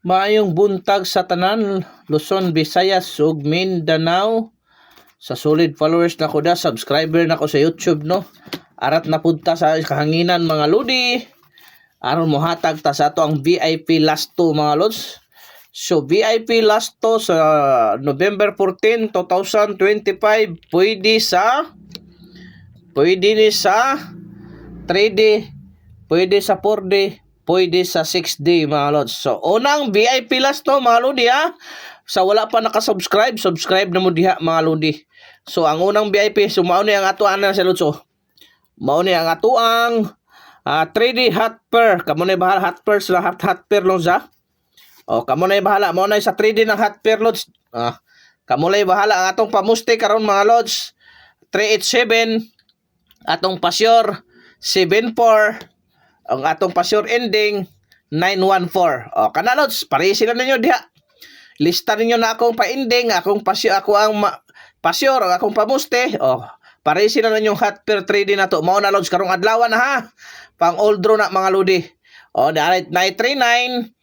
Maayong buntag sa tanan, Luzon, Visayas, ug Mindanao. Sa solid followers na ko da, subscriber na ko sa YouTube, no. Arat na punta sa kahanginan mga lodi. Aron mohatag ta sa ato ang VIP last 2 mga lods. So VIP last 2 sa November 14, 2025 pwede ni sa 3D, pwede sa 4D, pwede sa 6D mga lods. So unang VIP last to mga lodi ha. Sa wala pa nakasubscribe, subscribe na mo diha mga lodi. So ang unang VIP, so mao ni ang atuan na sa lutso. Mao ni ang atuang 3D hot pair. Kamo na bahala hot pair sa hot pair lods ha. O kamo na bahala mao na sa 3D ng hot pair lods. Kamo na bahala ang atong pamuste karon mga lods. 387 atong pasyor 74 ang atong pasyor ending 914. O kana lods, pare sila ninyo diha. Lista ninyo na akong pa-ending, akong pasyor, ako ang pasyor, akong pamuste. O pare sila ninyong hot pair 3D na to. Mao na lods karong adlaw na ha. Pang old draw na mga lodi. O na 39,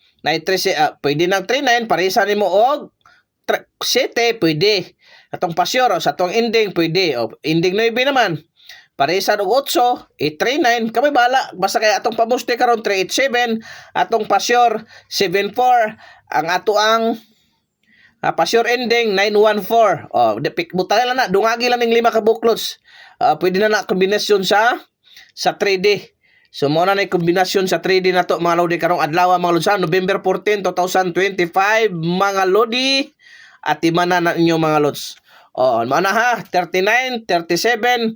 pwede nang 39 parisa nimo og 7 pwede. Atong pasyor sa atong ending pwede. O ending 9 naman. Parisa og 8, 839 kami bala basta kay atong pamuste karon 387, atong pasyor 74, ang ato ang pasyor ending 914. Oh, butang lang na dungagi lang ning 5 ka buklots. Pwede na kombinasyon sa 3D. So mo na kombinasyon sa 3D na to mga lodi karong adlaw mga lodi sa November 14, 2025 mga lodi at imana na inyo mga lods. Oh, mao na ha 39, 37,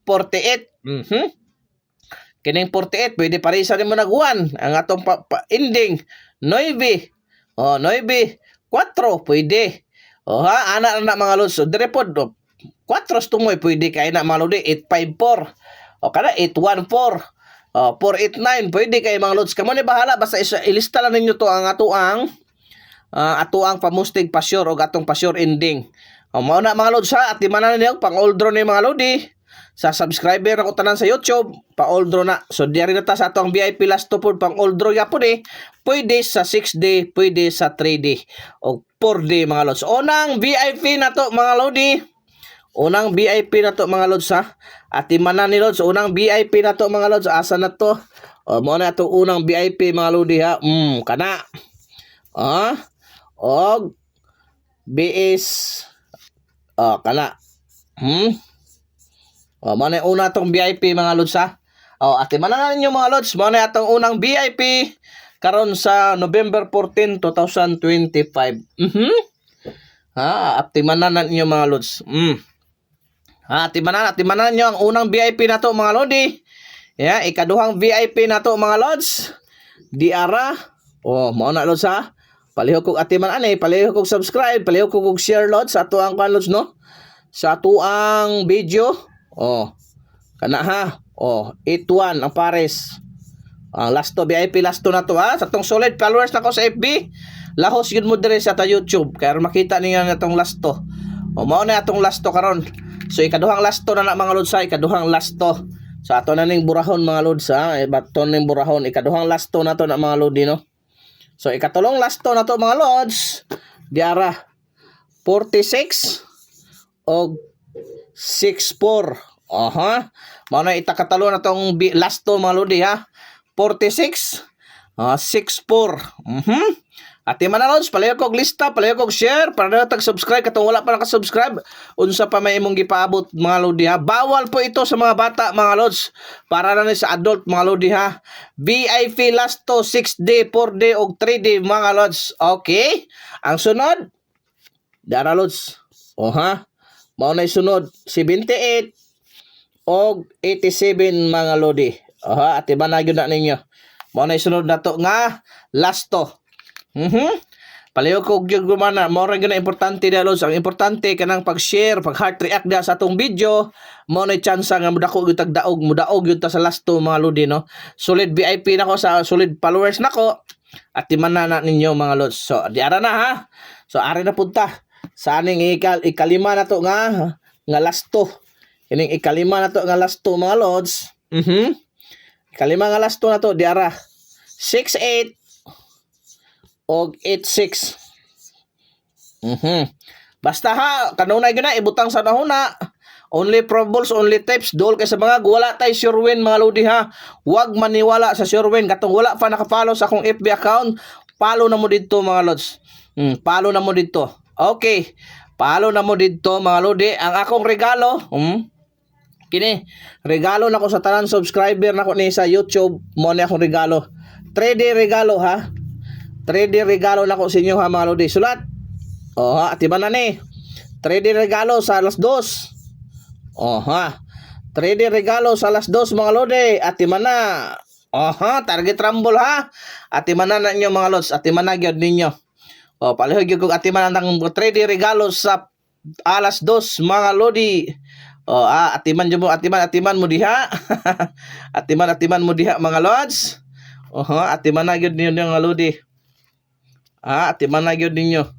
48. Kining 48 pwede parisa rin mo nag-1 ang atong ending 9. Oh 9, 4 pwede. Oh ha ana na mga lods. So dire pod 4 tumoy pwede kay na mga lodi 854. O kada 814. 489 pwede kay mga lods. Kamo ni bahala basta ilista lang ninyo to ang atuang pamustig pasyor o atong pasyor ending. O mao na mga lods ha at di man na niyo pang old draw ni mga lodi. Sa subscriber ako tanan sa YouTube, pa old draw na. So diari na ta sa atong VIP last to pang old draw yapon pwede sa 6D, pwede sa 3D o 4D mga lods. Unang VIP na to mga lodi. Unang VIP na to mga lods ha. At imana ni lods, unang VIP na to mga lods. Asa na to? O mo na to unang VIP mga lodi ha. Kana. Og BS kana. Mo na una tong VIP mga lods ha. At imana na ninyo mga lods, mo na atong unang VIP karon sa November 14, 2025. Atimanan na ninyo mga lods. Atimanan nyo ang unang VIP na to mga lodi. Yeah, ikaduhang VIP na to mga lods. Diara. Mao na lods ha. Palihog kog atiman palihog kog subscribe, palihog kog share lods sa ato ang lods no. Sa ato ang video. Kana ha. 81 ang pares. Ang last to VIP last to na to ha. Sa tong solid followers na ko sa FB. Lahos yun mo dire sa ta YouTube kaya makita niyo na itong last to. Mao na atong last to karon. So ikaduhang last to na mga lods ha, ikaduhang last to. So ato na ning burahon mga lods ha, baton ning burahon, ikaduhang last to na to na mga lodi no. So ikatulong last to na to mga lods. Diara 46 og 64. Mao na itakatalo na tong last to mga lodi ha. 46 64. At man na lods, palihog kog lista, palihog kog share para na tag-subscribe katong wala pa naka-subscribe. Unsa pa may imong gipaabot mga lodi ha. Bawal po ito sa mga bata mga lods. Para na ni sa adult mga lodi ha. VIP last to 6D, 4D ug 3D mga lods. Okay? Ang sunod dara lods. Mao na sunod 78 og 87 mga lodi. At iba na gyud na ninyo. Mao na sunod nato nga last to. Palihog ko gyud gumana, mo ra gyud na importante na lods. Ang importante kanang pag-share, pag-heart react da sa atong video, mo na chance nga mudako gyud tagdaog, mudaog gyud ta sa last to mga lodi no. Solid VIP nako sa solid followers nako. At timan na ninyo mga lods. So diara na ha. So ari na punta. Sa aning ikalima na to nga last to. Ining ikalima na to nga last to mga lods. Ikalima nga last to na to diara 68 og 86. Basta ha, kanunay gina ibutang sa nahuna. Only probables, only tapes, dol kay sa mga wala tay sure win mga lodi ha. Huwag maniwala sa sure win. Katong wala pa nakapalo sa akong FB account, follow na mo dito mga lods. Follow na mo dito. Okay. Follow na mo dito mga lodi. Ang akong regalo, kini, regalo na ko sa tanan subscriber na ko ni sa YouTube. Mo ni akong regalo. 3D regalo ha. 3D regalo na ko sa inyo ha mga lodi. Sulat. Oh ha, atiban na ni. 3D regalo sa alas 2. Oh ha. 3D regalo sa alas 2 mga lodi. Atiman na. Oh ha, target rumble ha. Atiman na ninyo mga lods. Atiman na gyud ninyo. Oh, palihog gyud kog atiman ang 3D regalo sa alas 2 mga lodi. Oh, atiman jud mo, atiman mo diha. atiman mo diha mga lods. Oh ha, atiman na gyud ninyo mga lodi. Atiman na gyud ninyo.